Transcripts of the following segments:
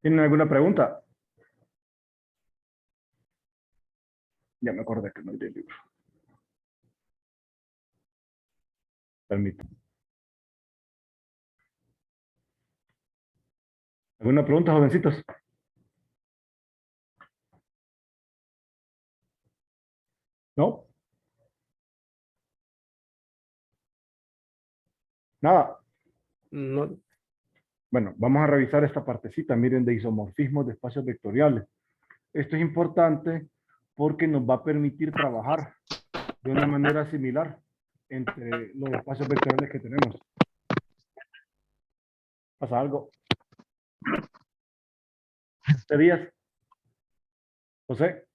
¿Tienen alguna pregunta? Ya me acordé que no hay libro. Permítanme. ¿Alguna pregunta, jovencitos? ¿No? Nada. No, Bueno, vamos a revisar esta partecita, miren, de isomorfismos de espacios vectoriales. Esto es importante porque nos va a permitir trabajar de una manera similar entre los espacios vectoriales que tenemos. ¿Pasa algo? ¿Díaz? ¿José?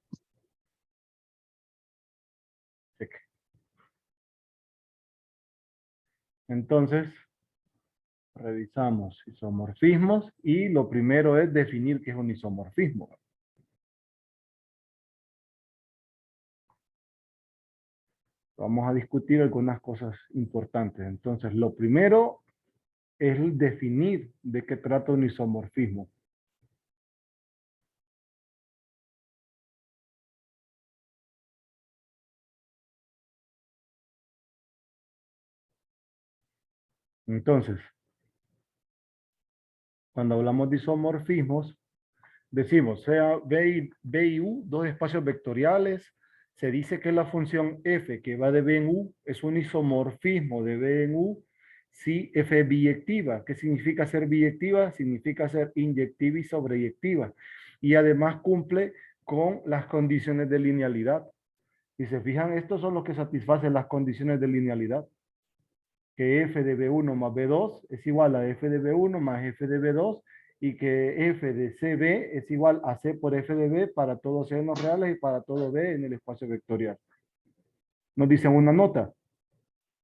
Sí. Entonces, revisamos isomorfismos y lo primero es definir qué es un isomorfismo. Vamos a discutir algunas cosas importantes. Entonces, lo primero es definir de qué trata un isomorfismo. Entonces, cuando hablamos de isomorfismos, decimos, sea B y U, dos espacios vectoriales, se dice que la función f que va de B en U es un isomorfismo de B en U si f es biyectiva. ¿Qué significa ser biyectiva? Significa ser inyectiva y sobreyectiva. Y además cumple con las condiciones de linealidad. Si se fijan, estos son los que satisfacen las condiciones de linealidad. Que f de B1 más B2 es igual a f de B1 más f de B2 y que f de CB es igual a C por f de B para todos C en los reales y para todo B en el espacio vectorial. Nos dicen una nota.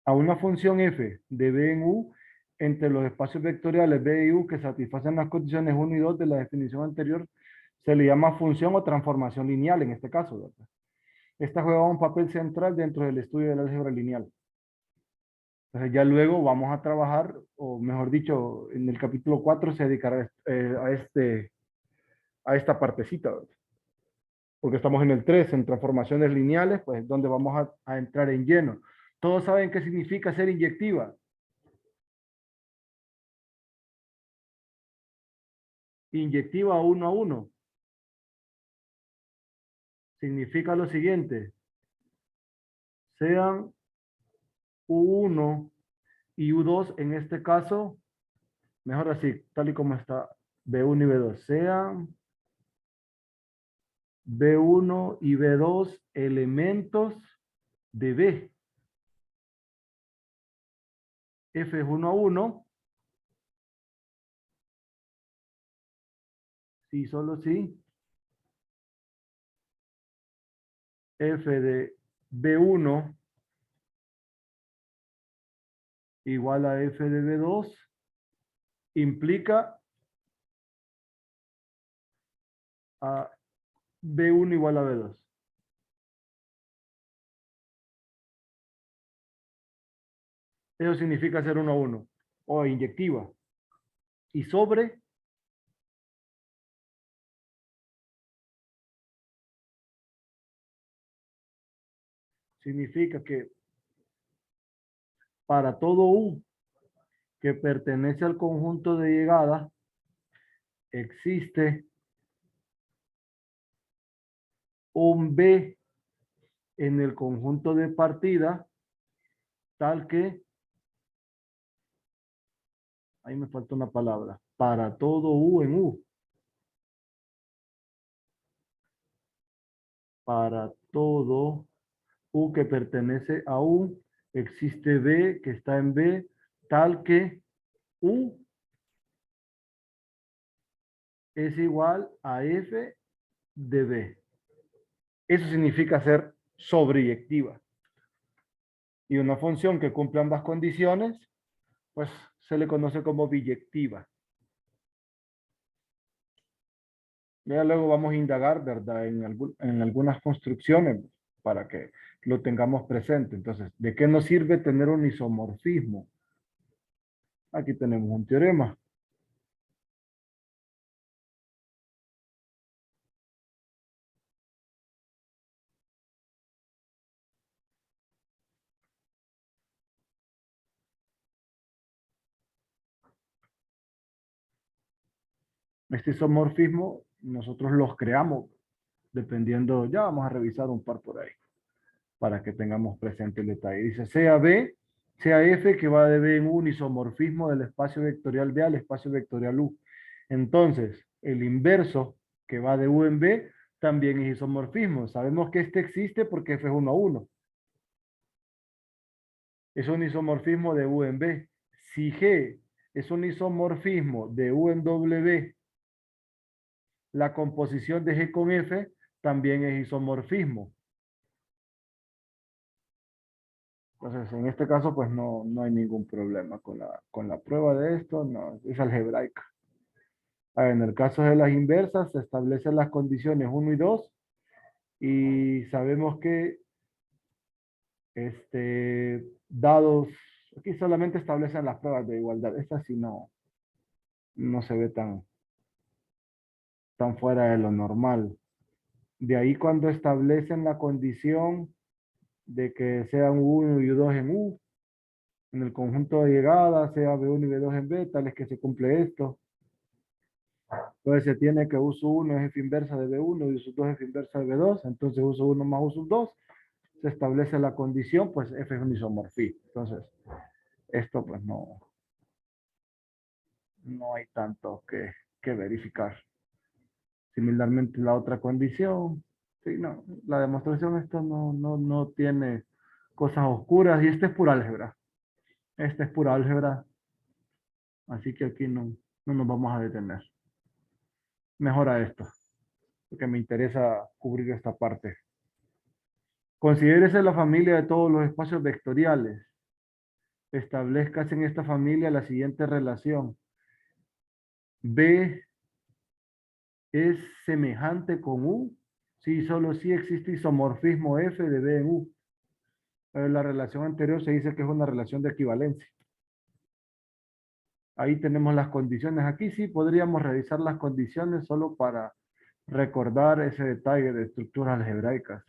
A una función f de B en U entre los espacios vectoriales B y U que satisfacen las condiciones 1 y 2 de la definición anterior se le llama función o transformación lineal en este caso, ¿verdad? Esta juega un papel central dentro del estudio del álgebra lineal. Entonces ya luego vamos a trabajar, o mejor dicho, en el capítulo 4 se dedicará a esta partecita, ¿verdad? Porque estamos en el 3 en transformaciones lineales, pues donde vamos a entrar en lleno. Todos saben qué significa ser inyectiva. Inyectiva 1 a 1. Significa lo siguiente. Sean U1 y U2 en este caso, mejor así, tal y como está, B1 y B2, sean B1 y B2 elementos de B. F es 1 a 1. Sí, solo sí. F de B1 igual a F de B2 implica a B1 igual a B2. Eso significa ser 1 a 1 o inyectiva. Y sobre significa que para todo U que pertenece al conjunto de llegada existe un B en el conjunto de partida tal que, ahí me falta una palabra, para todo U en U. Para todo U que pertenece a U, existe B que está en B, tal que U es igual a F de B. Eso significa ser sobreyectiva. Y una función que cumple ambas condiciones, pues se le conoce como biyectiva. Ya luego vamos a indagar, ¿verdad? En algunas construcciones para que lo tengamos presente. Entonces, ¿de qué nos sirve tener un isomorfismo? Aquí tenemos un teorema. Este isomorfismo nosotros los creamos dependiendo, ya vamos a revisar un par por ahí para que tengamos presente el detalle. Dice sea B, sea F que va de B en U, un isomorfismo del espacio vectorial B al espacio vectorial U. Entonces, el inverso que va de U en B también es isomorfismo. Sabemos que este existe porque F es 1 a 1. Es un isomorfismo de U en B. Si G es un isomorfismo de U en W, la composición de G con F también es isomorfismo. Entonces, en este caso, pues no hay ningún problema con la prueba de esto, no, es algebraica. En el caso de las inversas, se establecen las condiciones 1 y 2 y sabemos que dados, aquí solamente establecen las pruebas de igualdad. Esta sí no se ve tan fuera de lo normal. De ahí cuando establecen la condición de que sean U1 y U2 en U, en el conjunto de llegada, sea B1 y B2 en B, tal es que se cumple esto. Entonces se tiene que uso 1 es f inversa de B1 y uso 2 es f inversa de B2, entonces uso 1 más uso 2, se establece la condición, pues F es un isomorfismo. Entonces, esto pues no hay tanto que verificar. Similarmente la otra condición, sí, no, la demostración esto no tiene cosas oscuras y este es pura álgebra. Este es pura álgebra, así que aquí no nos vamos a detener. Mejora esto, porque me interesa cubrir esta parte. Considérese la familia de todos los espacios vectoriales. Establezcas en esta familia la siguiente relación. B es semejante con U. Sí, solo si existe isomorfismo F de B en U. En la relación anterior se dice que es una relación de equivalencia. Ahí tenemos las condiciones. Aquí sí podríamos revisar las condiciones solo para recordar ese detalle de estructuras algebraicas.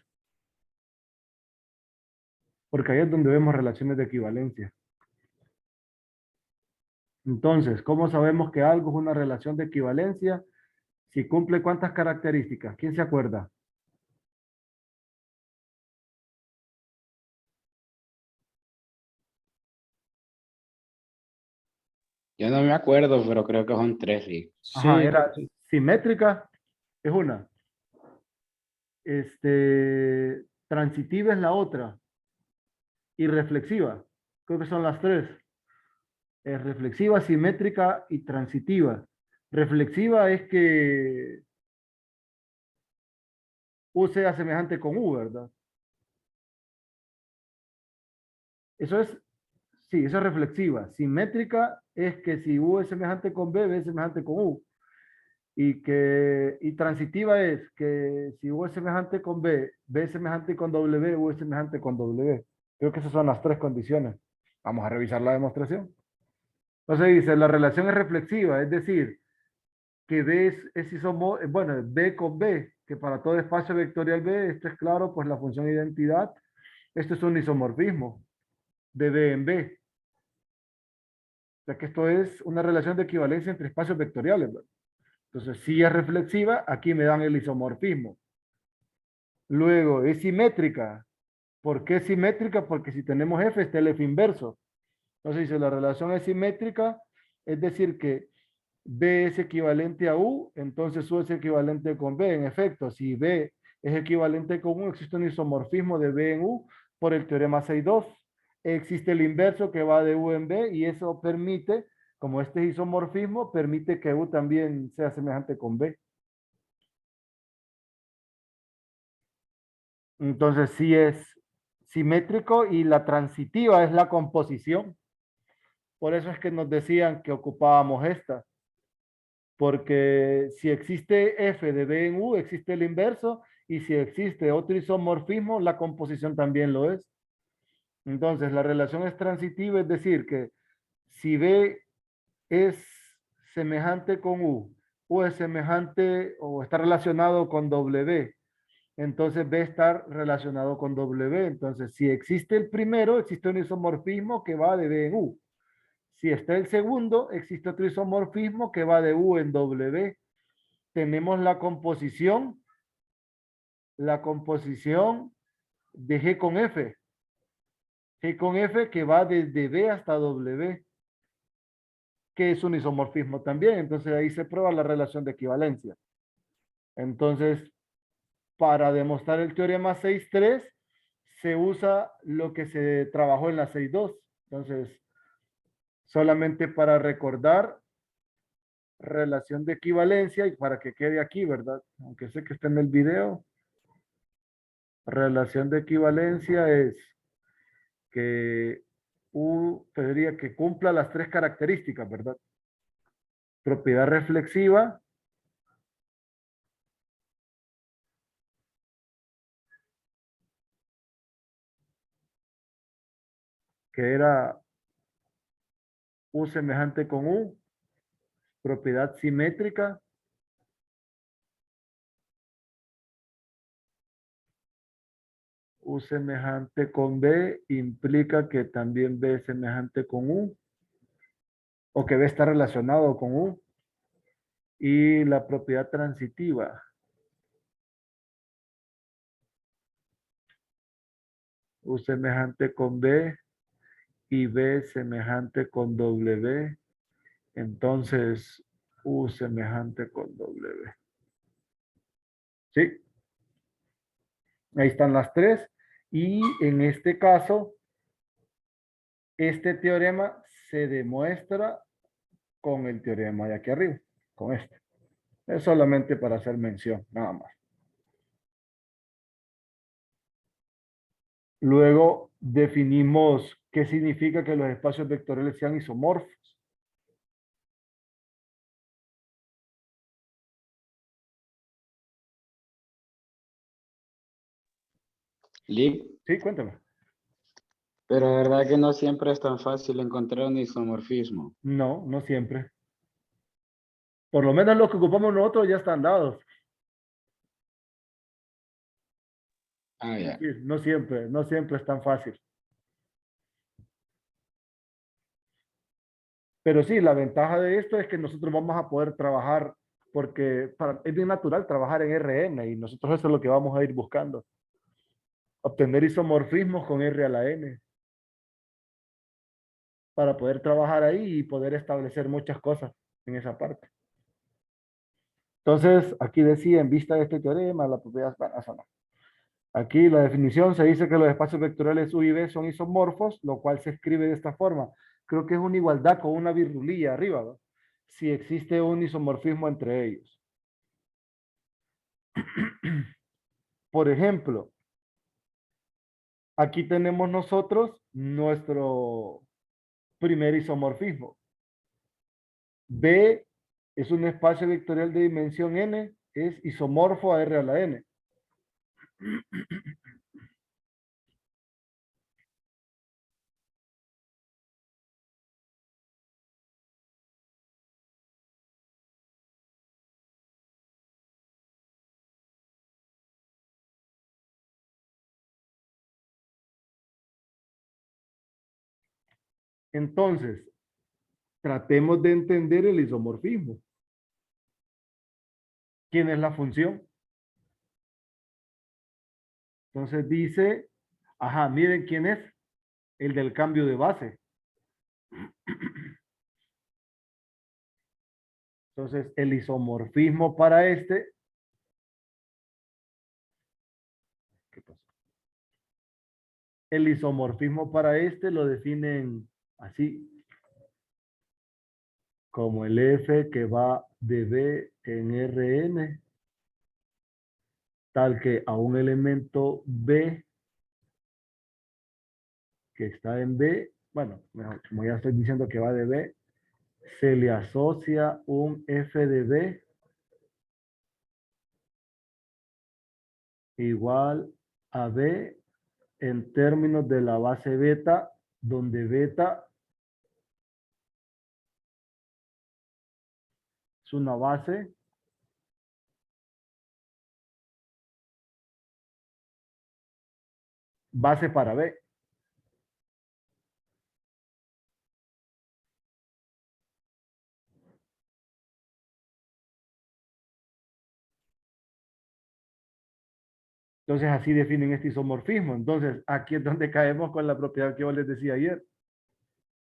Porque ahí es donde vemos relaciones de equivalencia. Entonces, ¿cómo sabemos que algo es una relación de equivalencia? Si cumple cuántas características. ¿Quién se acuerda? Yo no me acuerdo, pero creo que son tres, sí. Ajá, Sí, creo era que sí. simétrica, es una. Transitiva es la otra. Y reflexiva. Creo que son las tres. Es reflexiva, simétrica y transitiva. Reflexiva es que U sea semejante con U, ¿verdad? Eso es, sí, eso es reflexiva. Simétrica es que si U es semejante con B, B es semejante con U. Y transitiva es que si U es semejante con B, B es semejante con W, U es semejante con W. Creo que esas son las tres condiciones. Vamos a revisar la demostración. Entonces dice, la relación es reflexiva, es decir, que B es bueno, B con B, que para todo espacio vectorial B, esto es claro, pues la función identidad, esto es un isomorfismo de B en B. O sea que esto es una relación de equivalencia entre espacios vectoriales, ¿verdad? Entonces, si es reflexiva, aquí me dan el isomorfismo. Luego, es simétrica. ¿Por qué es simétrica? Porque si tenemos F, está el F inverso. Entonces, si la relación es simétrica, es decir que B es equivalente a U, entonces U es equivalente con B. En efecto, si B es equivalente con U, existe un isomorfismo de B en U por el teorema 6.2. Existe el inverso que va de U en B y eso permite, como este isomorfismo, permite que U también sea semejante con B. Entonces sí es simétrico y la transitiva es la composición. Por eso es que nos decían que ocupábamos esta. Porque si existe F de B en U, existe el inverso, y si existe otro isomorfismo, la composición también lo es. Entonces, la relación es transitiva, es decir, que si B es semejante con U es semejante o está relacionado con W, entonces B está relacionado con W. Entonces, si existe el primero, existe un isomorfismo que va de B en U. Si está el segundo, existe otro isomorfismo que va de U en W. tenemos la composición de G con F. G con F que va desde B hasta W, que es un isomorfismo también. Entonces ahí se prueba la relación de equivalencia. Entonces, para demostrar el teorema 6.3, se usa lo que se trabajó en la 6.2. Entonces, solamente para recordar, relación de equivalencia y para que quede aquí, ¿verdad? Aunque sé que está en el video. Relación de equivalencia es que U tendría que cumpla las tres características, ¿verdad? Propiedad reflexiva, que era U semejante con U, propiedad simétrica, U semejante con B implica que también B es semejante con U, o que B está relacionado con U, y la propiedad transitiva, U semejante con B y B semejante con W, entonces U semejante con W. ¿Sí? Ahí están las tres. Y en este caso, este teorema se demuestra con el teorema de aquí arriba, con este. Es solamente para hacer mención, nada más. Luego definimos qué significa que los espacios vectoriales sean isomorfos. Lick, Sí, cuéntame. pero la verdad que no siempre es tan fácil encontrar un isomorfismo. No, no siempre. Por lo menos los que ocupamos nosotros ya están dados. Ah, Es ya. decir, no siempre es tan fácil. Pero sí, la ventaja de esto es que nosotros vamos a poder trabajar, porque es bien natural trabajar en Rn y nosotros eso es lo que vamos a ir buscando. Obtener isomorfismos con R a la n para poder trabajar ahí y poder establecer muchas cosas en esa parte. Entonces, aquí decía, en vista de este teorema, la propiedad, bueno, eso no. Aquí la definición se dice que los espacios vectoriales U y V son isomorfos, lo cual se escribe de esta forma. Creo que es una igualdad con una virgulilla arriba, ¿no? Si existe un isomorfismo entre ellos. Por ejemplo, aquí tenemos nosotros nuestro primer isomorfismo. B es un espacio vectorial de dimensión n, es isomorfo a R a la n. Entonces, tratemos de entender el isomorfismo. ¿Quién es la función? Entonces dice, ajá, miren quién es el del cambio de base. Entonces, el isomorfismo para este, ¿qué pasó? El isomorfismo para este lo definen así, como el F que va de B en Rn, tal que a un elemento B que está en B, bueno, mejor, como ya estoy diciendo que va de B, se le asocia un F de B igual a B en términos de la base beta, donde beta es una base para B. Entonces así definen este isomorfismo. Entonces aquí es donde caemos con la propiedad que yo les decía ayer.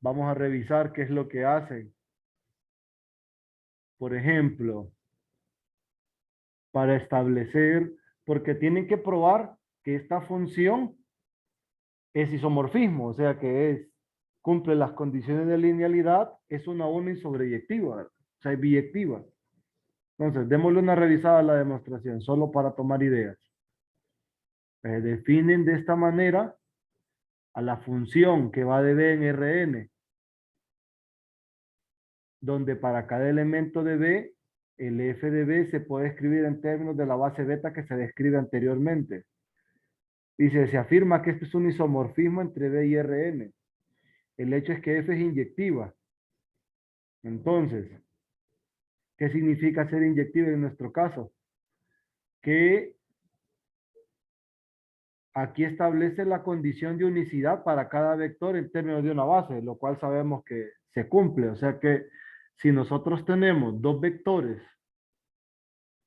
Vamos a revisar qué es lo que hacen. Por ejemplo, para establecer, porque tienen que probar que esta función es isomorfismo, o sea que cumple las condiciones de linealidad, es una unisobreyectiva, o sea, es biyectiva. Entonces, démosle una revisada a la demostración, solo para tomar ideas. Definen de esta manera a la función que va de B en Rn, donde para cada elemento de B, el f de B se puede escribir en términos de la base beta que se describe anteriormente. Dice, se afirma que esto es un isomorfismo entre B y Rn. El hecho es que F es inyectiva. Entonces, ¿qué significa ser inyectiva en nuestro caso? Que aquí establece la condición de unicidad para cada vector en términos de una base, lo cual sabemos que se cumple. O sea que si nosotros tenemos dos vectores,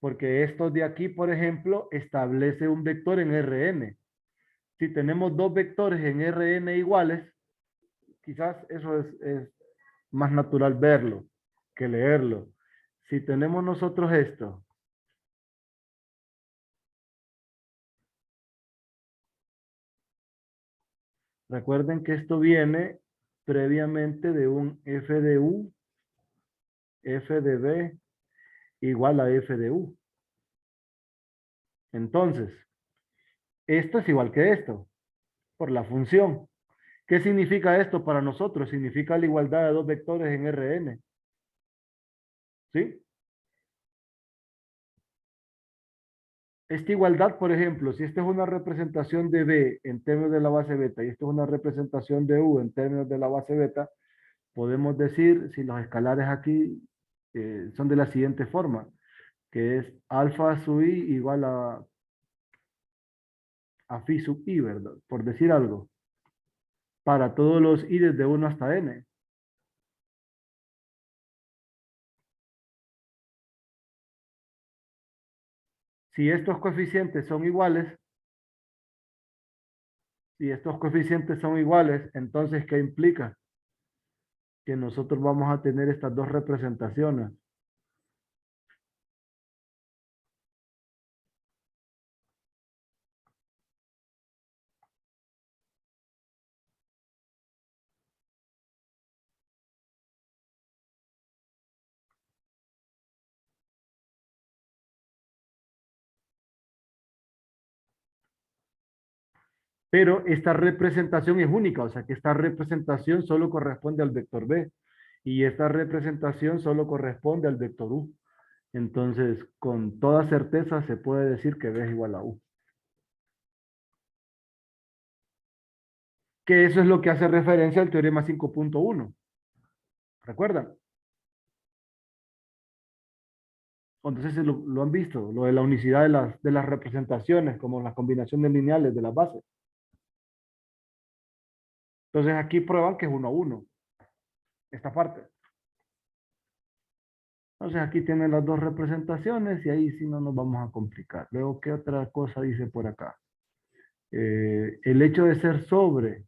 porque estos de aquí, por ejemplo, establece un vector en Rn. Si tenemos dos vectores en Rn iguales, quizás eso es más natural verlo que leerlo. Si tenemos nosotros esto, recuerden que esto viene previamente de un f de u, f de b igual a f de u. Entonces, esto es igual que esto, por la función. ¿Qué significa esto para nosotros? Significa la igualdad de dos vectores en Rn. ¿Sí? Esta igualdad, por ejemplo, si esta es una representación de B en términos de la base beta y esta es una representación de U en términos de la base beta, podemos decir, si los escalares aquí son de la siguiente forma, que es alfa sub i igual a phi sub i, ¿verdad? Por decir algo, para todos los i desde 1 hasta n. Si estos coeficientes son iguales, entonces, ¿qué implica? Que nosotros vamos a tener estas dos representaciones. Pero esta representación es única, o sea que esta representación solo corresponde al vector B y esta representación solo corresponde al vector U. Entonces, con toda certeza se puede decir que B es igual a U. Que eso es lo que hace referencia al teorema 5.1. ¿Recuerdan? Entonces lo han visto, lo de la unicidad de las representaciones, como las combinaciones lineales de las bases. Entonces aquí prueban que es 1 a 1, esta parte. Entonces aquí tienen las dos representaciones y ahí sí no nos vamos a complicar. Luego, ¿qué otra cosa dice por acá? El hecho de ser sobre.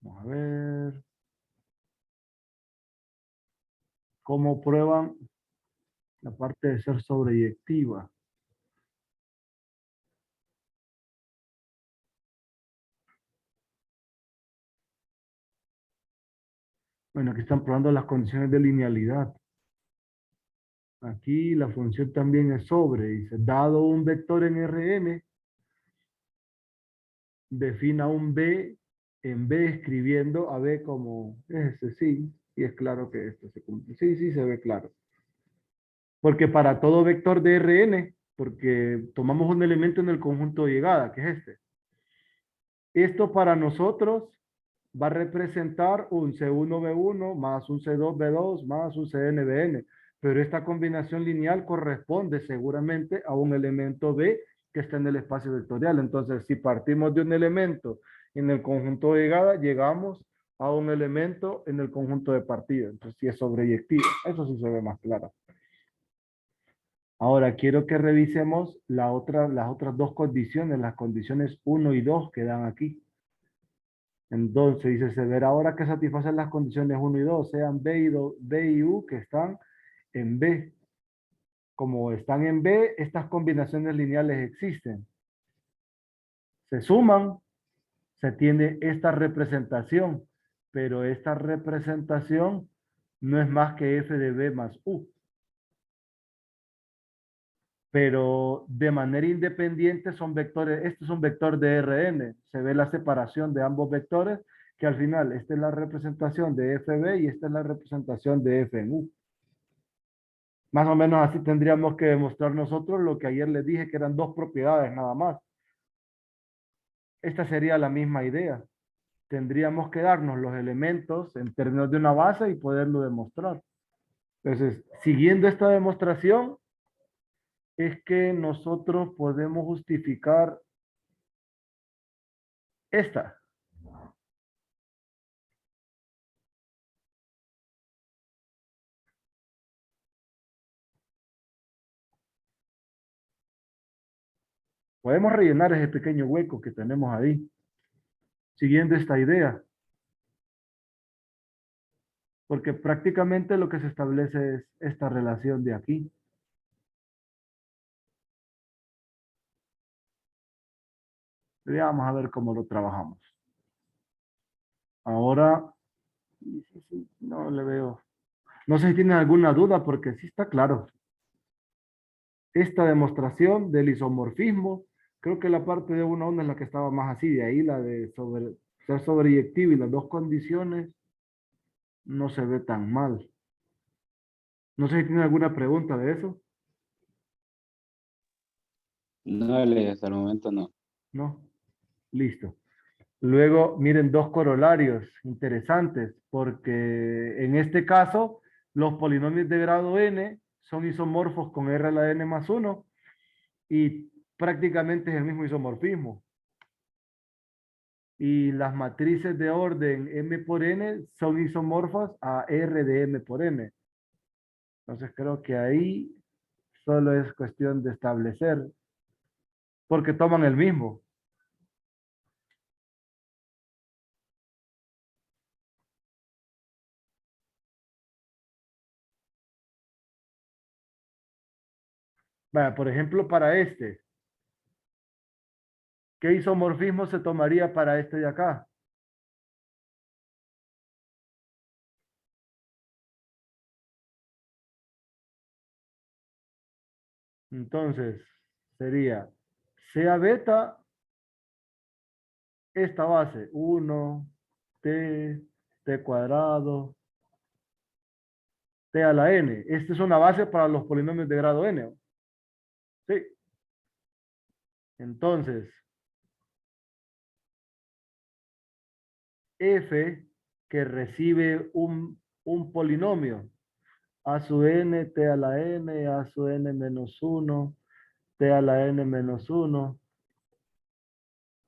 Vamos a ver. ¿Cómo prueban la parte de ser sobreyectiva? Bueno, aquí están probando las condiciones de linealidad. Aquí la función también es sobre. Dice, dado un vector en Rn, defina un B en B escribiendo a B como ese, sí. Y es claro que esto se cumple. Sí, sí, se ve claro. Porque para todo vector de Rn, porque tomamos un elemento en el conjunto de llegada, que es este. Esto para nosotros va a representar un C1B1 más un C2B2 más un CNBN. Pero esta combinación lineal corresponde seguramente a un elemento B que está en el espacio vectorial. Entonces, si partimos de un elemento en el conjunto de llegada, llegamos a un elemento en el conjunto de partida. Entonces, si es sobreyectivo, eso sí se ve más claro. Ahora quiero que revisemos las otras dos condiciones, las condiciones uno y 2 que dan aquí. Entonces dice, se verá ahora que satisfacen las condiciones uno y 2 sean B y U que están en B. Como están en B, estas combinaciones lineales existen. Se suman, se tiene esta representación, pero esta representación no es más que f de B más U. Pero de manera independiente son vectores, este es un vector de Rn, se ve la separación de ambos vectores, que al final esta es la representación de FB y esta es la representación de F en U. Más o menos así tendríamos que demostrar nosotros lo que ayer les dije que eran dos propiedades nada más. Esta sería la misma idea. Tendríamos que darnos los elementos en términos de una base y poderlo demostrar. Entonces, siguiendo esta demostración, es que nosotros podemos justificar esta. Podemos rellenar ese pequeño hueco que tenemos ahí, siguiendo esta idea. Porque prácticamente lo que se establece es esta relación de aquí. Vamos a ver cómo lo trabajamos. Ahora, no le veo. No sé si tienen alguna duda porque sí está claro. Esta demostración del isomorfismo, creo que la parte de 1 a 1 es la que estaba más así, de ahí la de ser sobreyectivo y las dos condiciones no se ve tan mal. No sé si tienen alguna pregunta de eso, No, Ale, hasta el momento no. ¿no? Listo. Luego, miren, dos corolarios interesantes, porque en este caso, los polinomios de grado n son isomorfos con r a la n más 1 y prácticamente es el mismo isomorfismo. Y las matrices de orden m por n son isomorfas a r de m por n. Entonces creo que ahí solo es cuestión de establecer, porque toman el mismo. Vaya, por ejemplo, para este, ¿qué isomorfismo se tomaría para este de acá? Entonces, sería sea beta esta base, 1, t, t cuadrado, t a la n. Esta es una base para los polinomios de grado n. Sí. Entonces, f que recibe un polinomio, a su n, t a la n, a su n menos 1, t a la n menos 1,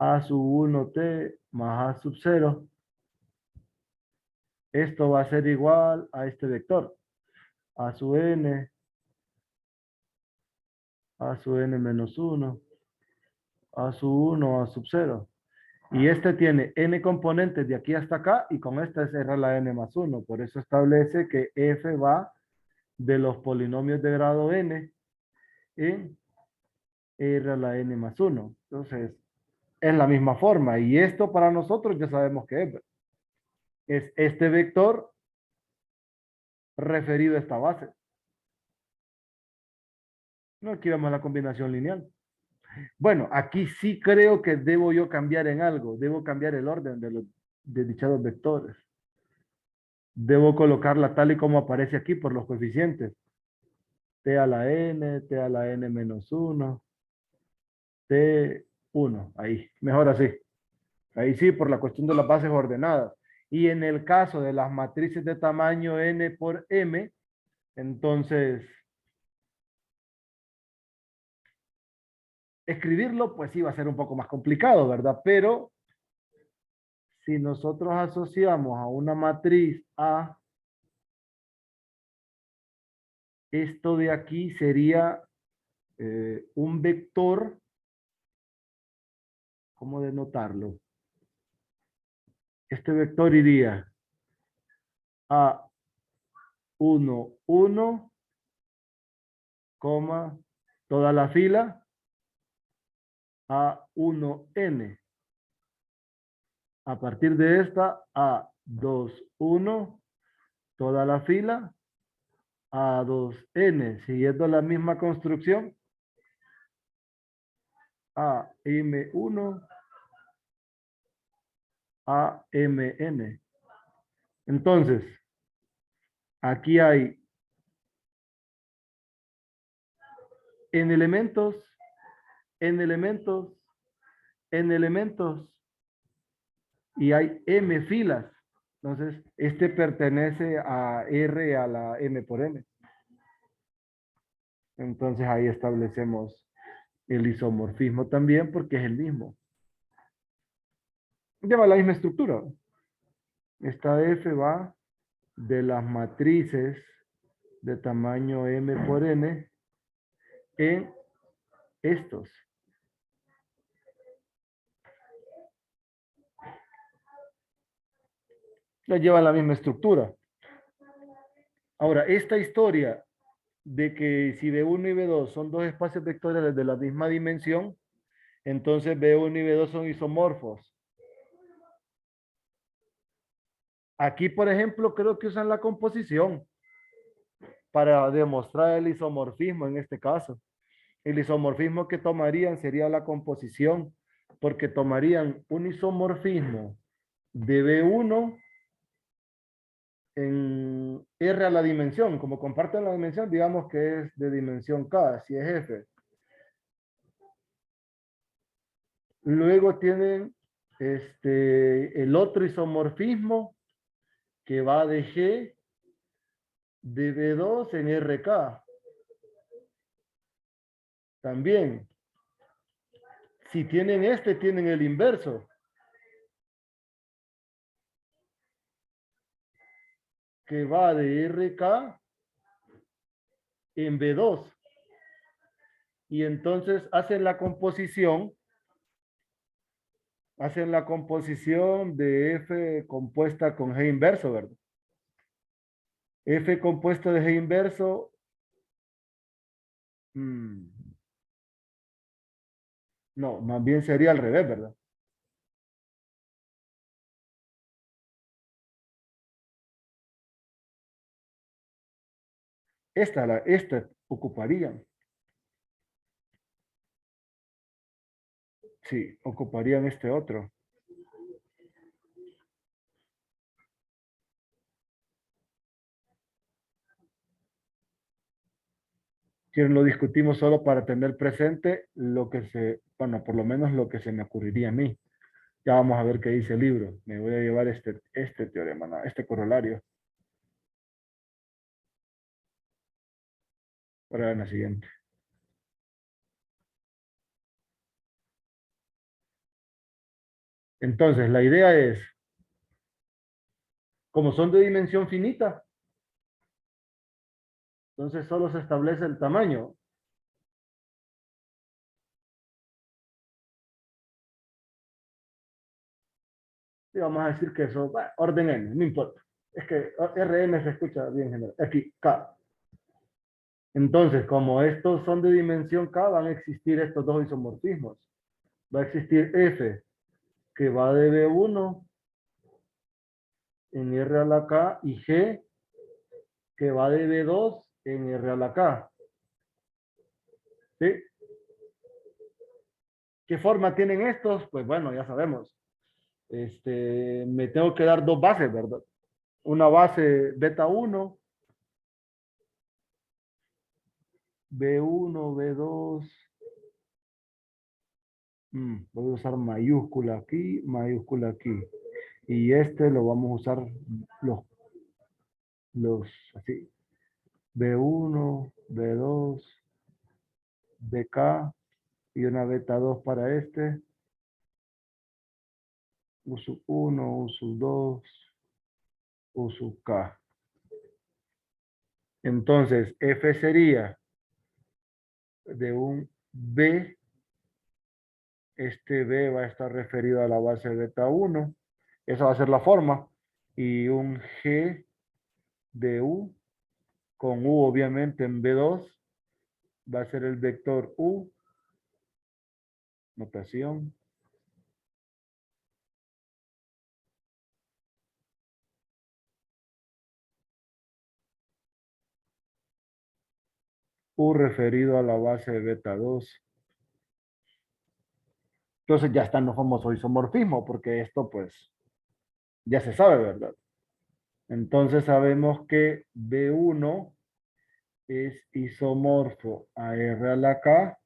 a su 1t más a sub 0. Esto va a ser igual a este vector, a su n, a su n menos 1, a su 1, a sub 0. Y este tiene n componentes de aquí hasta acá y con esta es r a la n más 1. Por eso establece que f va de los polinomios de grado n en r a la n más 1. Entonces, es la misma forma. Y esto para nosotros ya sabemos que es este vector referido a esta base. No, aquí vemos la combinación lineal. Bueno, aquí sí creo que debo yo cambiar en algo. Debo cambiar el orden de los de dichados vectores. Debo colocarla tal y como aparece aquí por los coeficientes. T a la n, t a la n menos 1, t1. Ahí, mejor así. Ahí sí, por la cuestión de las bases ordenadas. Y en el caso de las matrices de tamaño n por m, entonces escribirlo pues sí va a ser un poco más complicado, ¿verdad? Pero si nosotros asociamos a una matriz A, esto de aquí sería un vector, ¿cómo denotarlo? Este vector iría A1, 1, coma, toda la fila, A1N. A partir de esta, A2, 1, toda la fila, A2N, siguiendo la misma construcción, AM1, AMN. Entonces, aquí hay en elementos, en elementos, en elementos, y hay M filas. Entonces, este pertenece a R a la M por N. Entonces, ahí establecemos el isomorfismo también porque es el mismo. Lleva la misma estructura. Esta F va de las matrices de tamaño M por N en estos. Ya llevan la misma estructura. Ahora, esta historia de que si B1 y B2 son dos espacios vectoriales de la misma dimensión, entonces B1 y B2 son isomorfos. Aquí, por ejemplo, creo que usan la composición para demostrar el isomorfismo en este caso. El isomorfismo que tomarían sería la composición, porque tomarían un isomorfismo de B1 en R a la dimensión. Como comparten la dimensión, digamos que es de dimensión K, si es F. Luego tienen el otro isomorfismo que va de G de B2 en RK. También, si tienen tienen el inverso, que va de RK en B2. Y entonces hacen la composición de F compuesta con G inverso, ¿verdad? F compuesta de G inverso. No, más bien sería al revés, ¿verdad? Esta ocuparían. Sí, ocuparían este otro. Si lo discutimos solo para tener presente lo que bueno, por lo menos lo que se me ocurriría a mí. Ya vamos a ver qué dice el libro. Me voy a llevar este teorema, ¿no? Este corolario. Para la siguiente. Entonces, la idea es, como son de dimensión finita, entonces solo se establece el tamaño. Y vamos a decir que eso, bueno, orden n, no importa. Es que Rn se escucha bien general. Aquí, K. Entonces, como estos son de dimensión K, van a existir estos dos isomorfismos. Va a existir F, que va de B1 en R a la K, y G, que va de B2 en R a la K. ¿Sí? ¿Qué forma tienen estos? Pues bueno, ya sabemos. Me tengo que dar dos bases, ¿verdad? Una base beta 1, B1, B2. Voy a usar mayúscula aquí, mayúscula aquí. Y lo vamos a usar así. B1, B2, BK y una beta 2 para U 1, U 2, U K. Entonces, F sería de un B, este B va a estar referido a la base beta 1. Esa va a ser la forma. Y un G de U, con U obviamente en B2, va a ser el vector U, notación. U referido a la base beta 2. Entonces ya están los famosos isomorfismos, porque esto pues ya se sabe, ¿verdad? Entonces sabemos que B1 es isomorfo a R a la K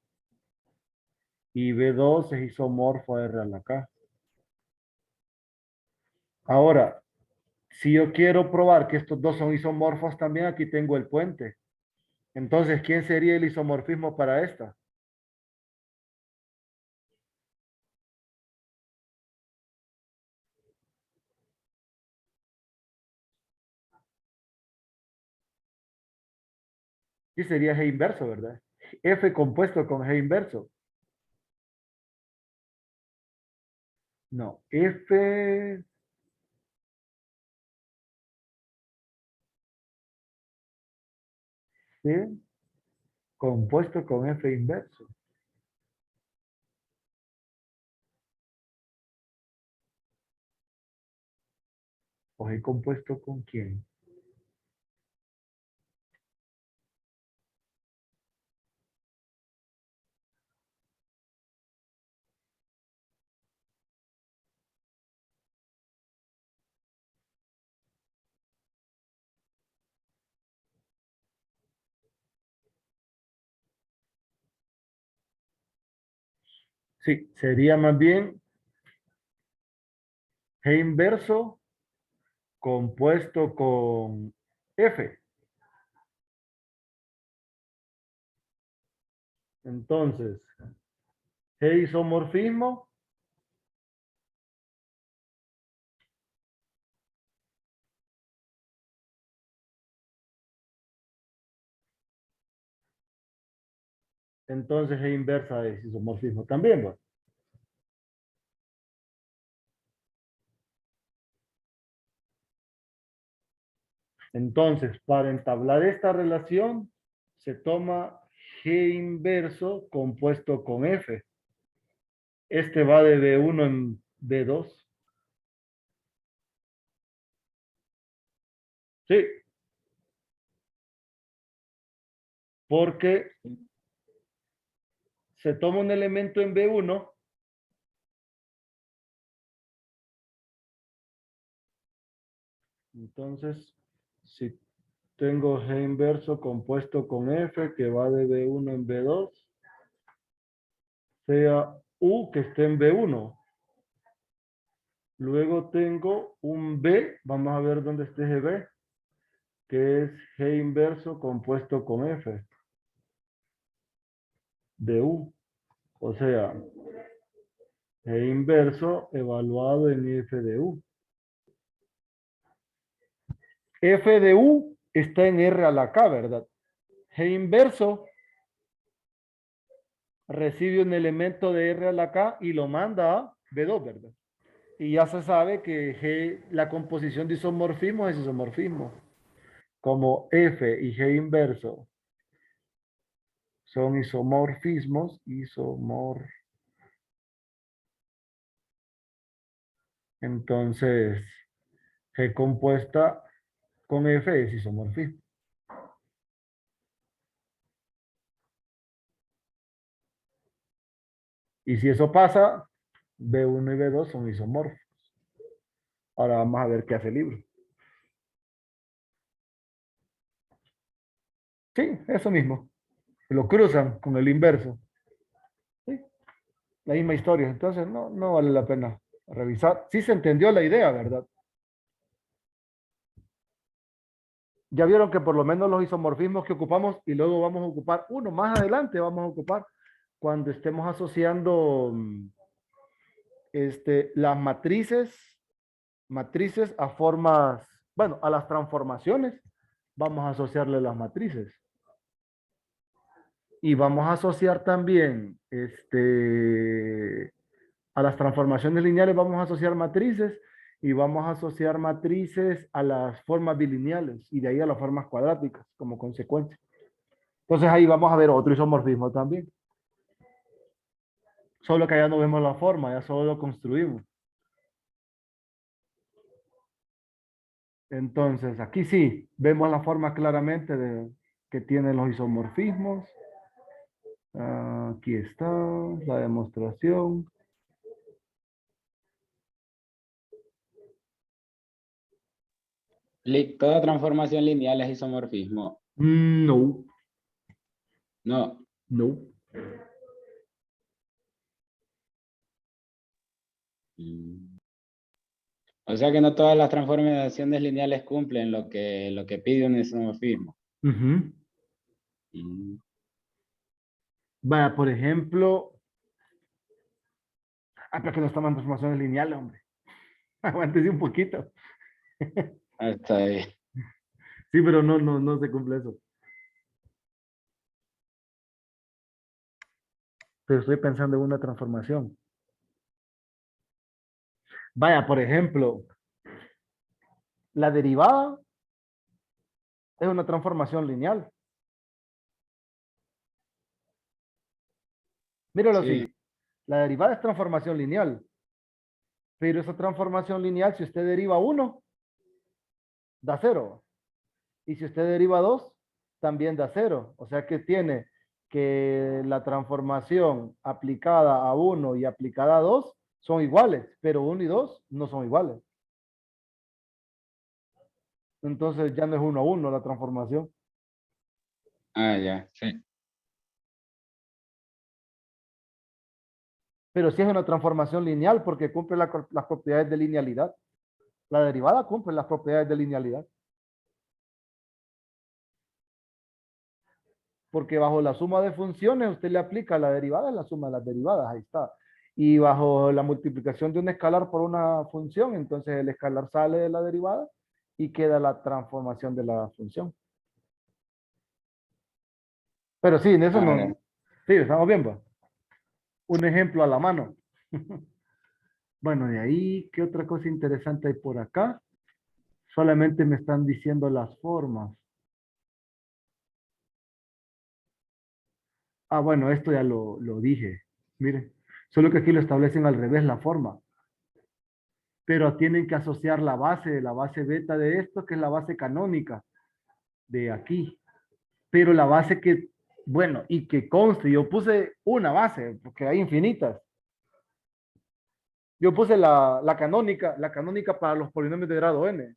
y B2 es isomorfo a R a la K. Ahora, si yo quiero probar que estos dos son isomorfos también, aquí tengo el puente. Entonces, ¿quién sería el isomorfismo para esta? Sí, sería G inverso, ¿verdad? F compuesto con G inverso. No, F... C compuesto con F inverso. ¿O G compuesto con quién? Sí, sería más bien G inverso compuesto con F. Entonces, G isomorfismo. Entonces G inversa es isomorfismo también, ¿va? Entonces, para entablar esta relación, se toma G inverso compuesto con F. Este va de B1 en B2. Sí, porque se toma un elemento en B1. Entonces, si tengo G inverso compuesto con F, que va de B1 en B2, sea U que esté en B1. Luego tengo un B, vamos a ver dónde esté ese B, que es G inverso compuesto con F de U. O sea, G inverso evaluado en F de U. F de U está en R a la K, ¿verdad? G inverso recibe un elemento de R a la K y lo manda a B2, ¿verdad? Y ya se sabe que G, la composición de isomorfismo es isomorfismo. Como F y G inverso son isomorfismos, entonces G compuesta con F es isomorfismo. Y si eso pasa, B1 y B2 son isomorfos. Ahora vamos a ver qué hace el libro. Sí, eso mismo. Lo cruzan con el inverso. Sí, la misma historia. Entonces no vale la pena revisar. Sí se entendió la idea, ¿verdad? Ya vieron que por lo menos los isomorfismos que ocupamos y luego vamos a ocupar uno más adelante, vamos a ocupar cuando estemos asociando las matrices a formas, bueno, a las transformaciones, vamos a asociarle las matrices. Y vamos a asociar también a las transformaciones lineales, vamos a asociar matrices y vamos a asociar matrices a las formas bilineales y de ahí a las formas cuadráticas como consecuencia. Entonces ahí vamos a ver otro isomorfismo también. Solo que allá no vemos la forma, ya solo lo construimos. Entonces aquí sí, vemos la forma claramente de que tienen los isomorfismos. Aquí está la demostración. Toda transformación lineal es isomorfismo. No, No. no. Mm. O sea que no todas las transformaciones lineales cumplen lo que pide un isomorfismo. Ujú. Mm. Vaya, por ejemplo, pero que no estamos en transformaciones lineales, hombre. Aguántese un poquito. Ah, está bien. Sí, pero no se cumple eso. Pero estoy pensando en una transformación. Vaya, por ejemplo, la derivada es una transformación lineal. Míralo Sí. así. La derivada es transformación lineal. Pero esa transformación lineal, si usted deriva 1, da 0. Y si usted deriva 2, también da 0. O sea que tiene que la transformación aplicada a 1 y aplicada a 2 son iguales, pero 1 y 2 no son iguales. Entonces ya no es 1 a 1 la transformación. Ah, ya. Sí. Pero sí es una transformación lineal porque cumple las propiedades de linealidad. La derivada cumple las propiedades de linealidad. Porque bajo la suma de funciones usted le aplica la derivada en la suma de las derivadas, ahí está. Y bajo la multiplicación de un escalar por una función, entonces el escalar sale de la derivada y queda la transformación de la función. Pero sí, en eso Ah, no. ya. Sí, estamos bien, va. Un ejemplo a la mano. Bueno, de ahí, ¿qué otra cosa interesante hay por acá? Solamente me están diciendo las formas. Bueno, esto ya lo dije. Miren, solo que aquí lo establecen al revés la forma. Pero tienen que asociar la base beta de esto, que es la base canónica de aquí. Pero la base que, bueno, y que conste, yo puse una base, porque hay infinitas. Yo puse la canónica para los polinomios de grado n.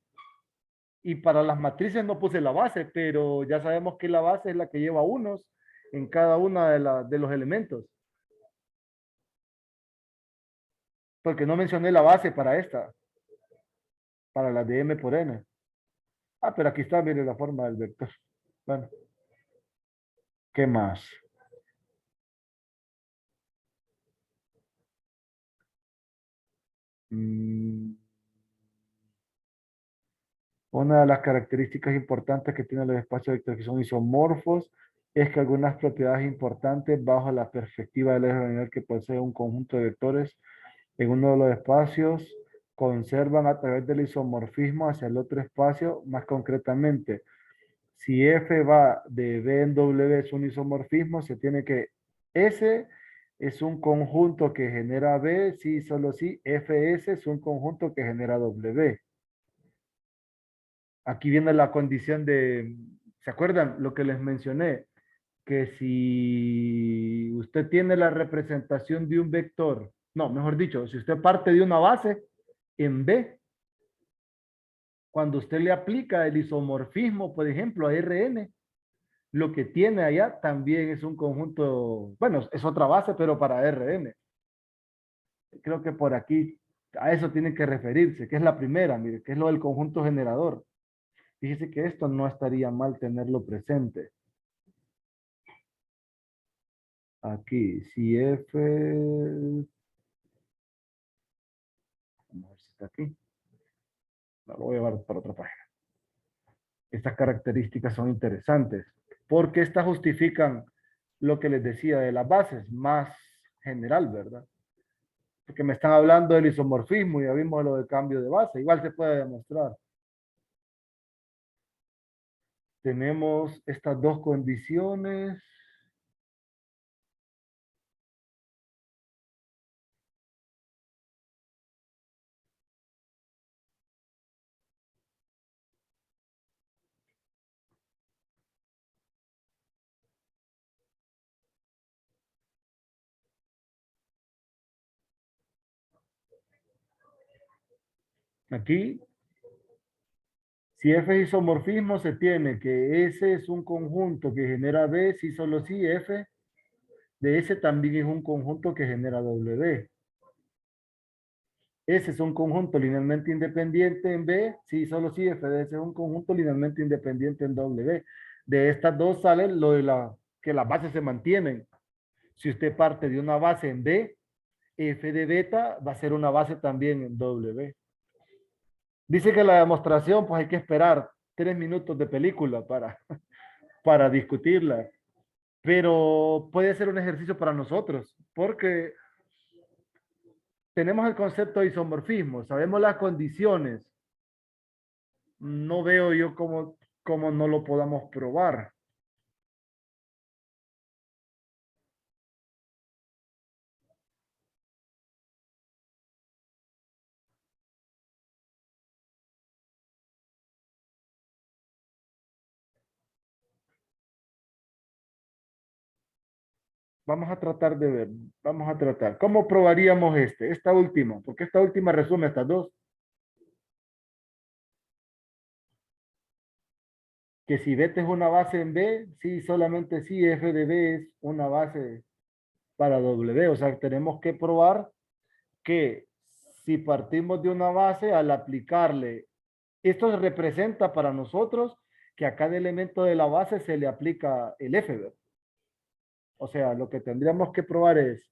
Y para las matrices no puse la base, pero ya sabemos que la base es la que lleva unos en cada una de los elementos. Porque no mencioné la base para esta, para la de m por n. Pero aquí está, mire la forma del vector. Bueno, ¿qué más? Mm, Una de las características importantes que tienen los espacios vectores que son isomorfos es que algunas propiedades importantes bajo la perspectiva del eje lineal que posee un conjunto de vectores en uno de los espacios conservan a través del isomorfismo hacia el otro espacio, más concretamente, si F va de B en W es un isomorfismo, se tiene que S es un conjunto que genera B, si solo si FS es un conjunto que genera W. Aquí viene la condición de, ¿se acuerdan lo que les mencioné? Que si usted tiene la representación de un vector, no, mejor dicho, si usted parte de una base en B, cuando usted le aplica el isomorfismo, por ejemplo, a Rn, lo que tiene allá también es un conjunto, bueno, es otra base, pero para Rn. Creo que por aquí a eso tiene que referirse, que es la primera, mire, que es lo del conjunto generador. Fíjese que esto no estaría mal tenerlo presente. Aquí, si F, vamos a ver si está aquí. No, lo voy a llevar para otra página. Estas características son interesantes porque estas justifican lo que les decía de las bases, más general, ¿verdad? Porque me están hablando del isomorfismo y ya vimos lo del cambio de base. Igual se puede demostrar. Tenemos estas dos condiciones. Aquí, si F es isomorfismo, se tiene que S es un conjunto que genera B, si solo si F de S también es un conjunto que genera W. S es un conjunto linealmente independiente en B, si solo si F de S es un conjunto linealmente independiente en W. De estas dos sale lo de que las bases se mantienen. Si usted parte de una base en B, F de beta va a ser una base también en W. Dice que la demostración, pues hay que esperar 3 minutos de película para discutirla, pero puede ser un ejercicio para nosotros, porque tenemos el concepto de isomorfismo, sabemos las condiciones, no veo yo cómo no lo podamos probar. Vamos a tratar de ver, vamos a tratar. ¿Cómo probaríamos esta última? Porque esta última resume estas dos. Que si beta es una base en B, sí, solamente sí, F de B es una base para W. O sea, tenemos que probar que si partimos de una base, al aplicarle, esto representa para nosotros que a cada elemento de la base se le aplica el F, ¿verdad? O sea, lo que tendríamos que probar es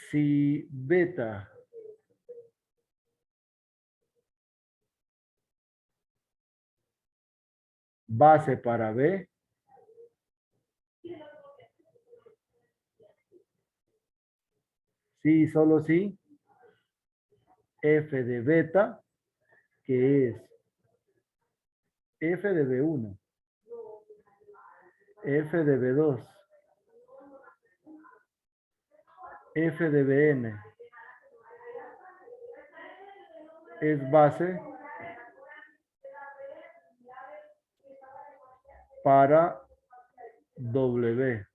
si beta base para B, sí, solo sí, F de beta, que es F de B1, F de B2, F de Bn, es base para W.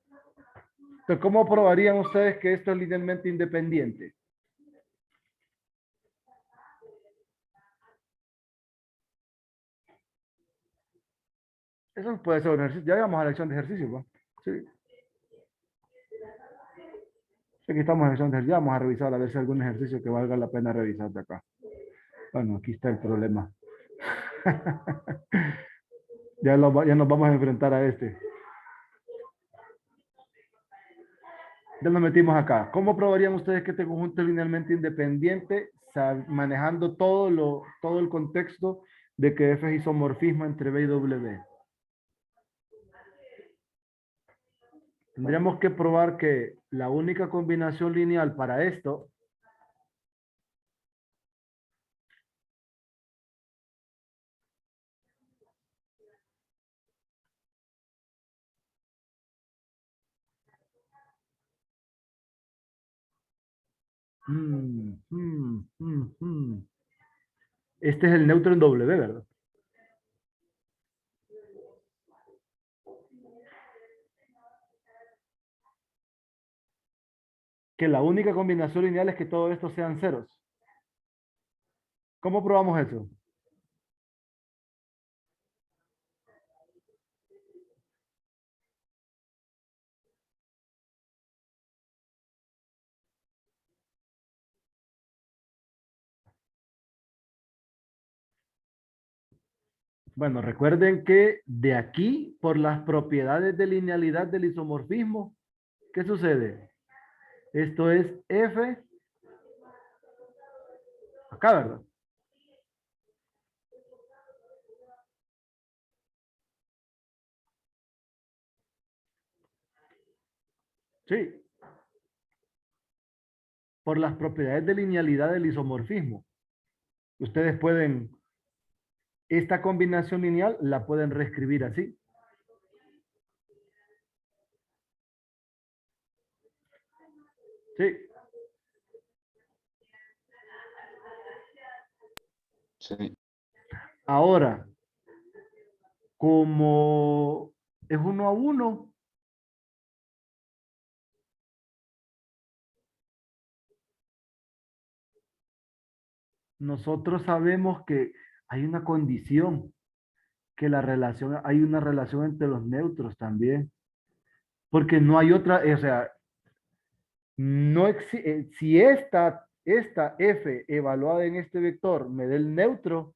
Entonces, ¿cómo probarían ustedes que esto es linealmente independiente? Eso puede ser un ejercicio. Ya vamos a la lección de ejercicio, ¿no? Sí. Aquí estamos en la lección de ejercicio. Vamos a revisar a ver si hay algún ejercicio que valga la pena revisar de acá. Bueno, aquí está el problema. Ya nos vamos a enfrentar a este. Ya nos metimos acá. ¿Cómo probarían ustedes que este conjunto es linealmente independiente, manejando todo el contexto de que F es isomorfismo entre B y W? Tendríamos que probar que la única combinación lineal para esto este es el neutro en W, ¿verdad? Que la única combinación lineal es que todo esto sean ceros. ¿Cómo probamos eso? Bueno, recuerden que de aquí, por las propiedades de linealidad del isomorfismo, ¿qué sucede? Esto es F, acá, ¿verdad? Sí, por las propiedades de linealidad del isomorfismo. Ustedes pueden, esta combinación lineal la pueden reescribir así. Sí. Sí. Ahora, como es 1 a 1, nosotros sabemos que hay una condición, que la relación, hay una relación entre los neutros también, porque no hay otra, o sea, no si esta f evaluada en este vector me da el neutro,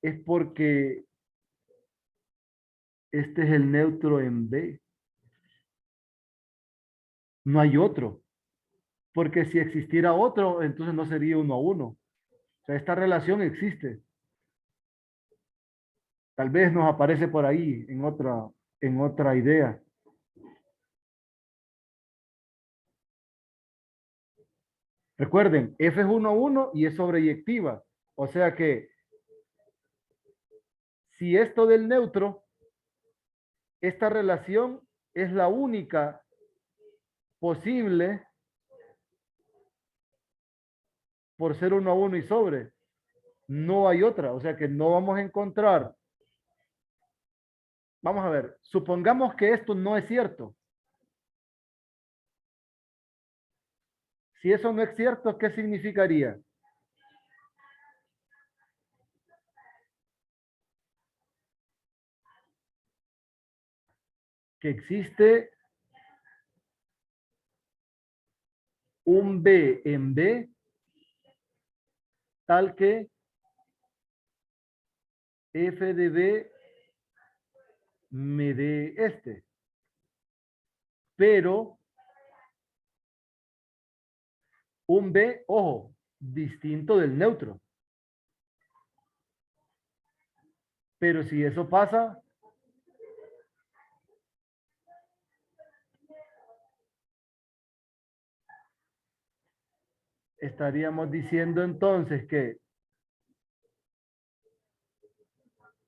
es porque este es el neutro en B. No hay otro, porque si existiera otro, entonces no sería 1 a 1. O sea, esta relación existe. Tal vez nos aparece por ahí en otra idea. Recuerden, F es 1 a 1 y es sobreyectiva. O sea que si esto del neutro, esta relación es la única posible por ser 1 a 1 y sobre. No hay otra. O sea que no vamos a encontrar. Vamos a ver, supongamos que esto no es cierto. Si eso no es cierto, ¿qué significaría? Que existe un B en B tal que f de B me dé este. Pero un B, ojo, distinto del neutro. Pero si eso pasa, estaríamos diciendo entonces que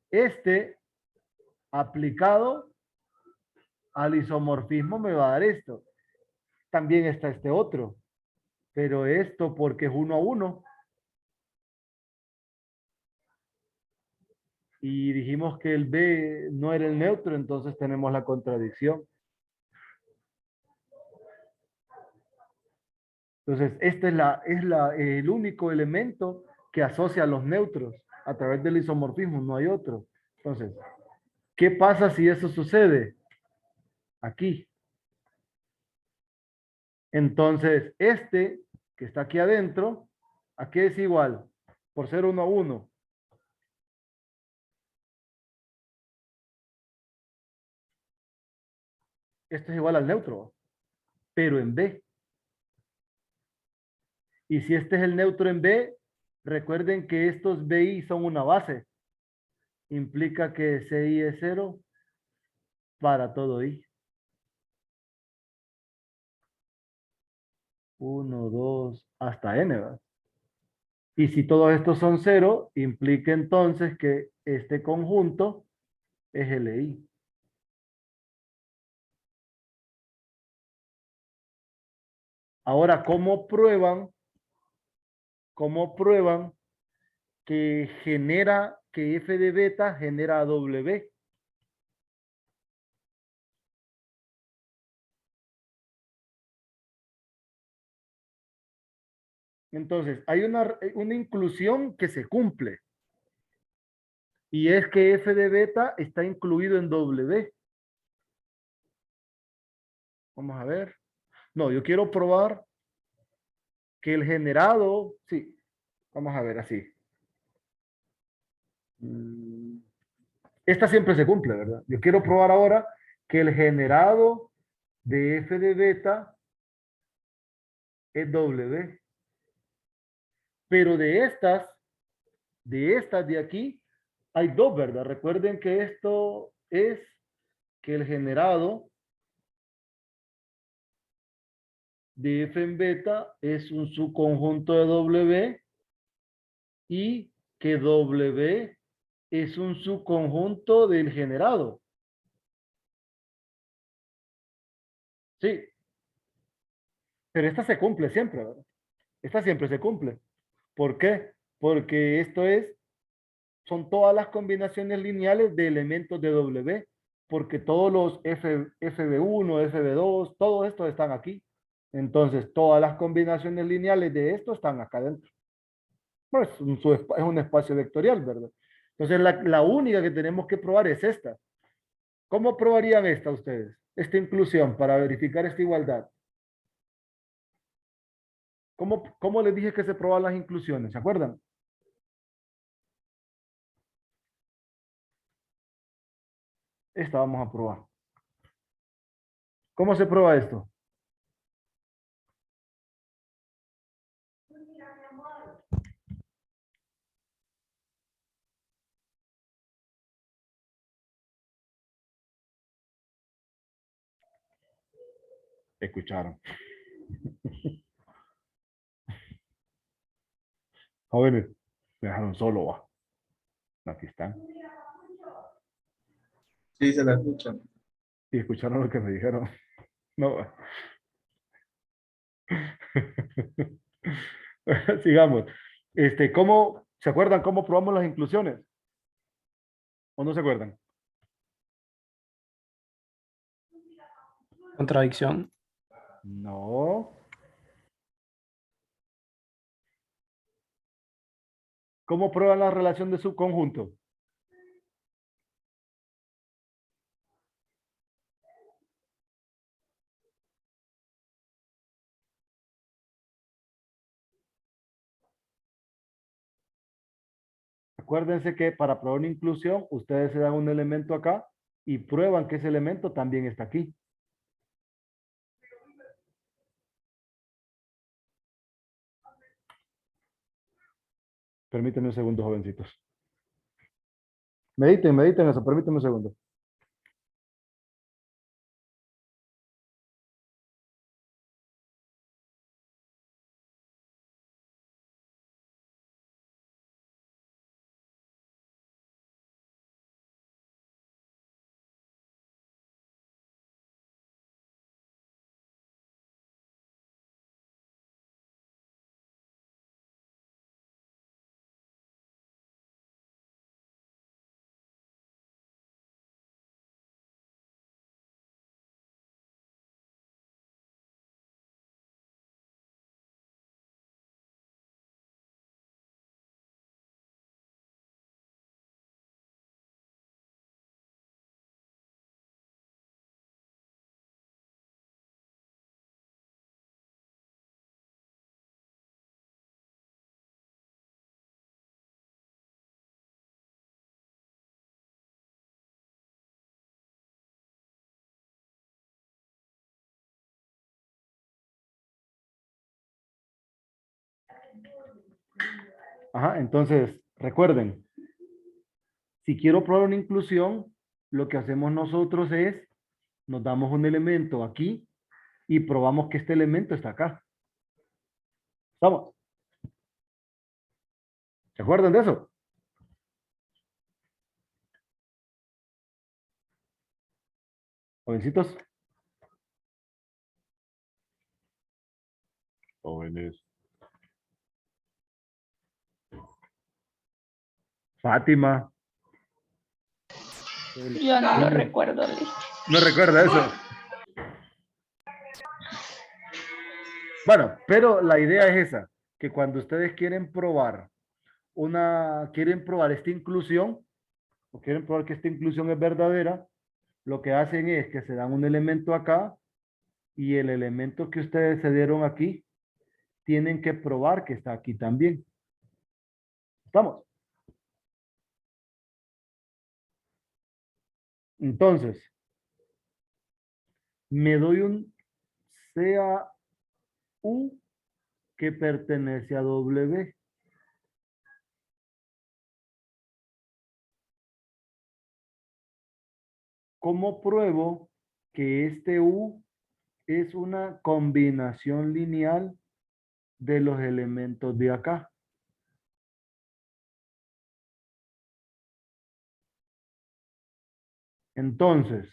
este aplicado al isomorfismo me va a dar esto. También está este otro, pero esto porque es 1 a 1. Y dijimos que el B no era el neutro, entonces tenemos la contradicción. Entonces, este el único elemento que asocia a los neutros a través del isomorfismo, no hay otro. Entonces, ¿qué pasa si eso sucede? Aquí. Entonces, este que está aquí adentro, ¿a qué es igual? Por ser 1 a 1. Esto es igual al neutro, pero en B. Y si este es el neutro en B, recuerden que estos BI son una base. Implica que CI es 0 para todo I. 1, 2, hasta N, ¿verdad? Y si todos estos son 0, implica entonces que este conjunto es LI. Ahora, ¿cómo prueban que F de beta genera W? Entonces, hay una inclusión que se cumple. Y es que F de beta está incluido en W. Vamos a ver. No, yo quiero probar que el generado, sí, vamos a ver así. Esta siempre se cumple, ¿verdad? Yo quiero probar ahora que el generado de F de beta es W. Pero de estas de aquí, hay dos, ¿verdad? Recuerden que esto es que el generado de F en beta es un subconjunto de W y que W es un subconjunto del generado. Sí, pero esta se cumple siempre, ¿verdad? Esta siempre se cumple. ¿Por qué? Porque son todas las combinaciones lineales de elementos de W, porque todos los FB1, FB2, todos estos están aquí. Entonces, todas las combinaciones lineales de esto están acá dentro. Bueno, es un espacio vectorial, ¿verdad? Entonces, la única que tenemos que probar es esta. ¿Cómo probarían esta ustedes? Esta inclusión para verificar esta igualdad. ¿Cómo les dije que se probaban las inclusiones? ¿Se acuerdan? Esta vamos a probar. ¿Cómo se prueba esto? Escucharon. Jóvenes, me dejaron solo, va. Aquí están. Sí, se la escuchan. Y escucharon lo que me dijeron. No. Sigamos. ¿Se acuerdan cómo probamos las inclusiones? ¿O no se acuerdan? Contradicción. No. ¿Cómo prueban la relación de subconjunto? Acuérdense que para probar una inclusión, ustedes se dan un elemento acá y prueban que ese elemento también está aquí. Permítanme un segundo, jovencitos. Mediten eso, permítanme un segundo. Ajá, entonces, recuerden, si quiero probar una inclusión, lo que hacemos nosotros es, nos damos un elemento aquí y probamos que este elemento está acá. ¿Estamos? ¿Se acuerdan de eso? Jovencitos. Jóvenes. Fátima. Yo no lo recuerdo, Lee. No recuerda eso. Bueno, pero la idea es esa, que cuando ustedes quieren probar esta inclusión, o quieren probar que esta inclusión es verdadera, lo que hacen es que se dan un elemento acá y el elemento que ustedes se dieron aquí, tienen que probar que está aquí también. ¿Estamos? Entonces, me doy un sea U que pertenece a W. ¿Cómo pruebo que este U es una combinación lineal de los elementos de acá. Entonces,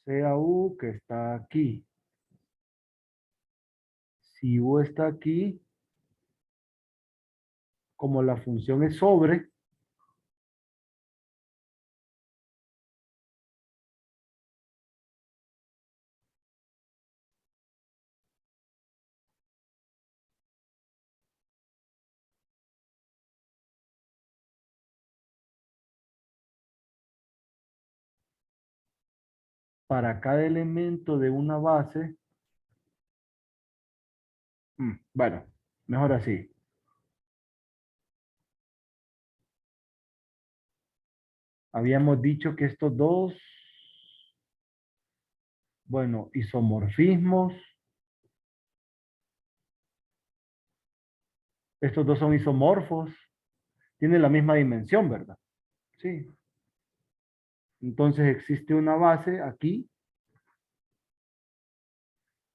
sea U que está aquí. Si U está aquí, como la función es sobre, para cada elemento de una base, bueno, mejor así. Habíamos dicho que estos dos, bueno, isomorfismos, estos dos son isomorfos, tienen la misma dimensión, ¿verdad? Sí. Entonces existe una base aquí,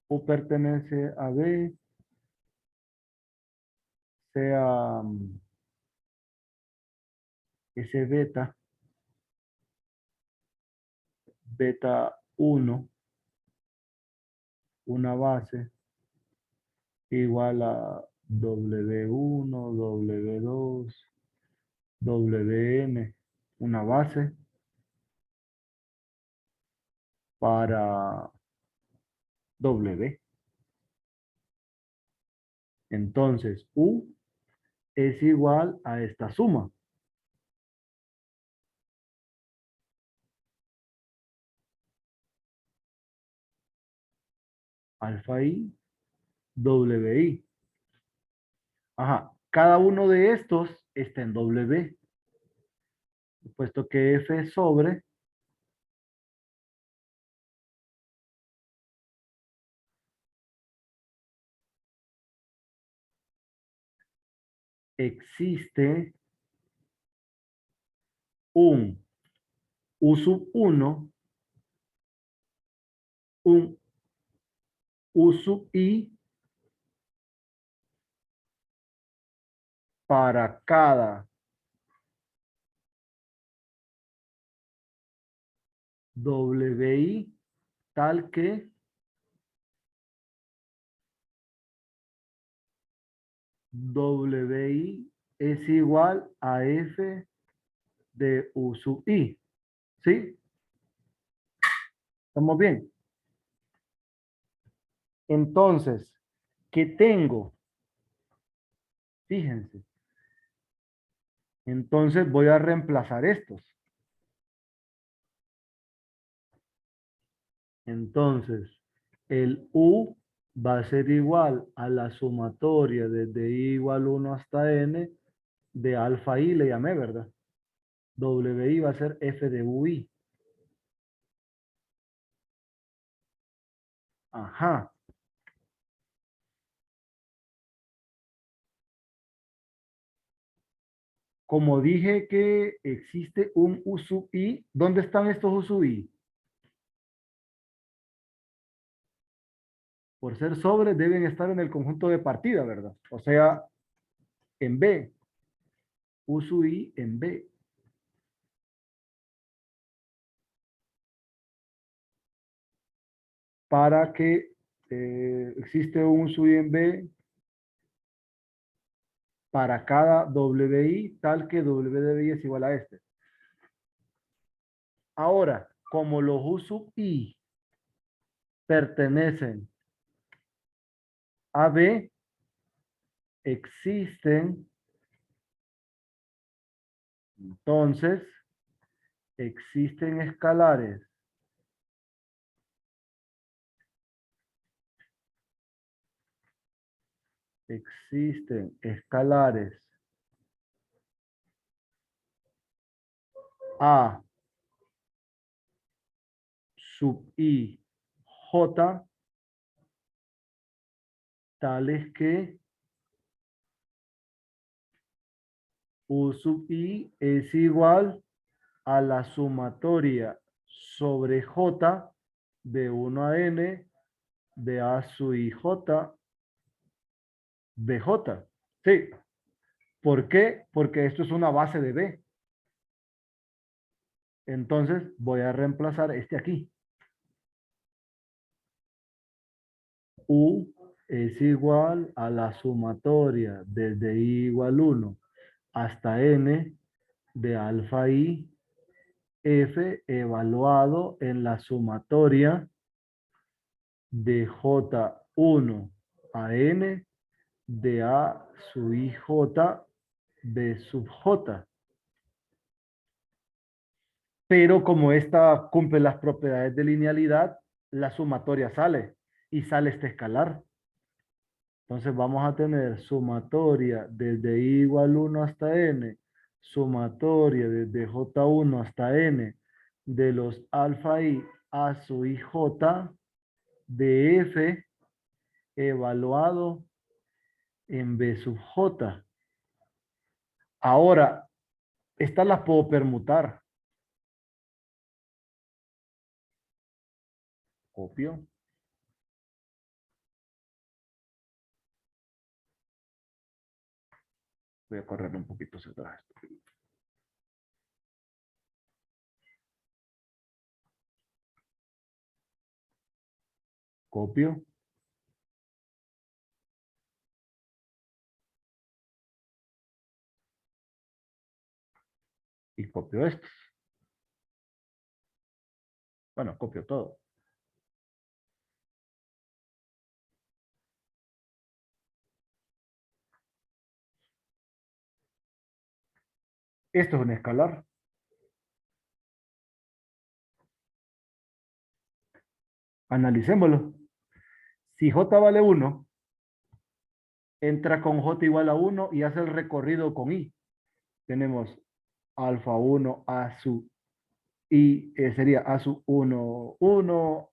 U pertenece a B, sea ese beta, beta 1, una base, igual a W1, W2, WN, una base para W. Entonces, U es igual a esta suma. Alfa I, WI. Ajá, cada uno de estos está en W, puesto que F sobre existe un U sub 1, un U sub I para cada WI tal que WI es igual a F de U sub I. ¿Sí? ¿Estamos bien? Entonces, ¿qué tengo? Fíjense. Entonces voy a reemplazar estos. Entonces, el U va a ser igual a la sumatoria desde I igual 1 hasta N de alfa I, le llamé, ¿verdad? WI va a ser F de UI. Ajá. Como dije que existe un U sub I, ¿dónde están estos U sub I? Por ser sobre, deben estar en el conjunto de partida, ¿verdad? O sea, en B. U sub I en B. Para que existe un U sub I en B para cada WI, tal que W de I es igual a este. Ahora, como los U sub I pertenecen a B, existen, entonces, existen escalares A sub I J tales que U sub i es igual a la sumatoria sobre j de 1 a n de a sub i j bj. Sí. ¿Por qué? Porque esto es una base de b. Entonces voy a reemplazar este aquí. U es igual a la sumatoria desde i igual 1 hasta n de alfa i f evaluado en la sumatoria de j1 a n de a sub ij b sub j. Pero como esta cumple las propiedades de linealidad, la sumatoria sale y sale este escalar. Entonces vamos a tener sumatoria desde i igual 1 hasta n, sumatoria desde j1 hasta n de los alfa i a sub ij de f evaluado en b sub j. Ahora, estas las puedo permutar. Copio. Voy a correr un poquito hacia atrás. Copio. Y copio estos. Bueno, copio todo. Esto es un escalar. Analicémoslo. Si j vale 1, entra con j igual a 1 y hace el recorrido con i. Tenemos alfa 1 a sub i, sería a sub 1, 1,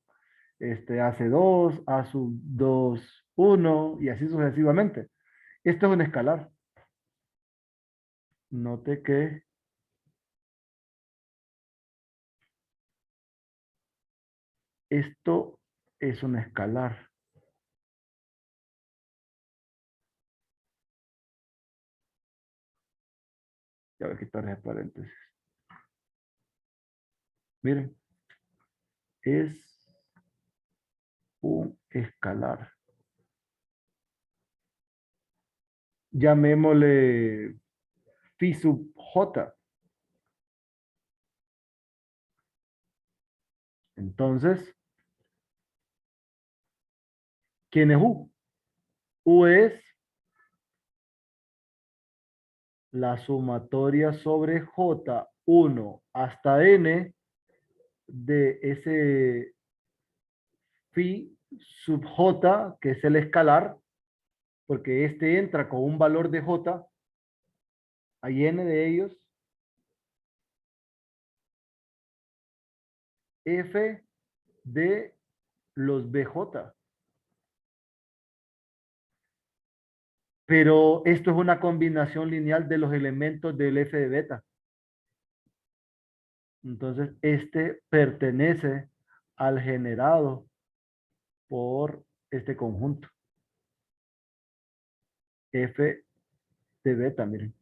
hace 2, a sub 2, 1 y así sucesivamente. Esto es un escalar. Note que esto es un escalar. Ya voy a quitar ese paréntesis. Miren, es un escalar. Llamémosle phi sub j. Entonces, ¿quién es U? U es la sumatoria sobre J1 hasta N de ese phi sub J, que es el escalar, porque este entra con un valor de J, hay N de ellos, F de los BJ. Pero esto es una combinación lineal de los elementos del F de beta. Entonces, este pertenece al generado por este conjunto. F de beta, miren.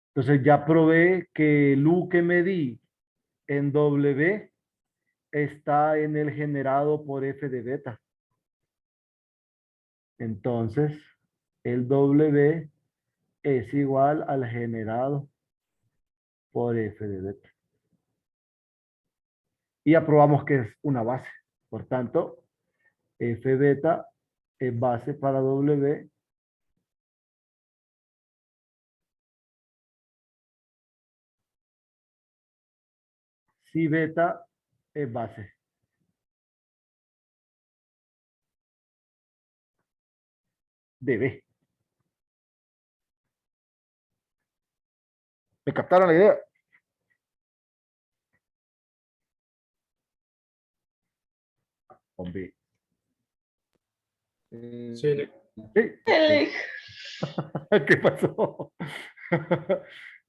Entonces ya probé que el U que medí en W está en el generado por F de beta. Entonces, el W es igual al generado por F de beta. Y aprobamos que es una base. Por tanto, F beta es base para W. Si beta es base. De B. ¿Me captaron la idea? Con B. Sí, Sí. Eli. ¿Qué pasó?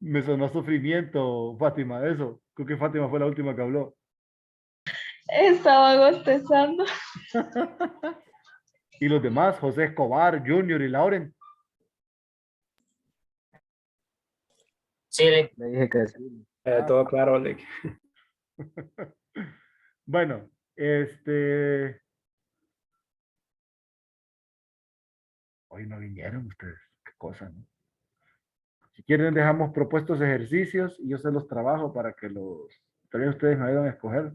Me sonó sufrimiento, Fátima, eso. Creo que Fátima fue la última que habló. Estaba bostezando. Y los demás, José Escobar, Junior y Lauren. Sí, Lick. Le dije que sí. Todo claro, Lick. Bueno, hoy no vinieron ustedes. Qué cosa, ¿no? Si quieren, dejamos propuestos ejercicios y yo se los trabajo para que también ustedes me ayuden a escoger.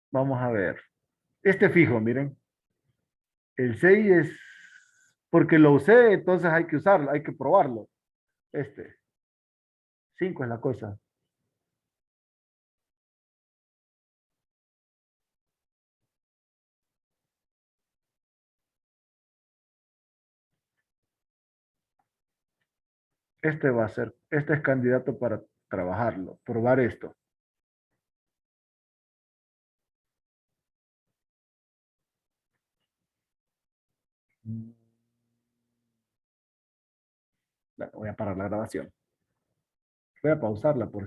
Vamos a ver. Este fijo, miren. El 6 es porque lo usé, entonces hay que usarlo, hay que probarlo. 5 es la cosa. Este es candidato para trabajarlo, probar esto. Bueno, voy a parar la grabación. Voy a pausarla por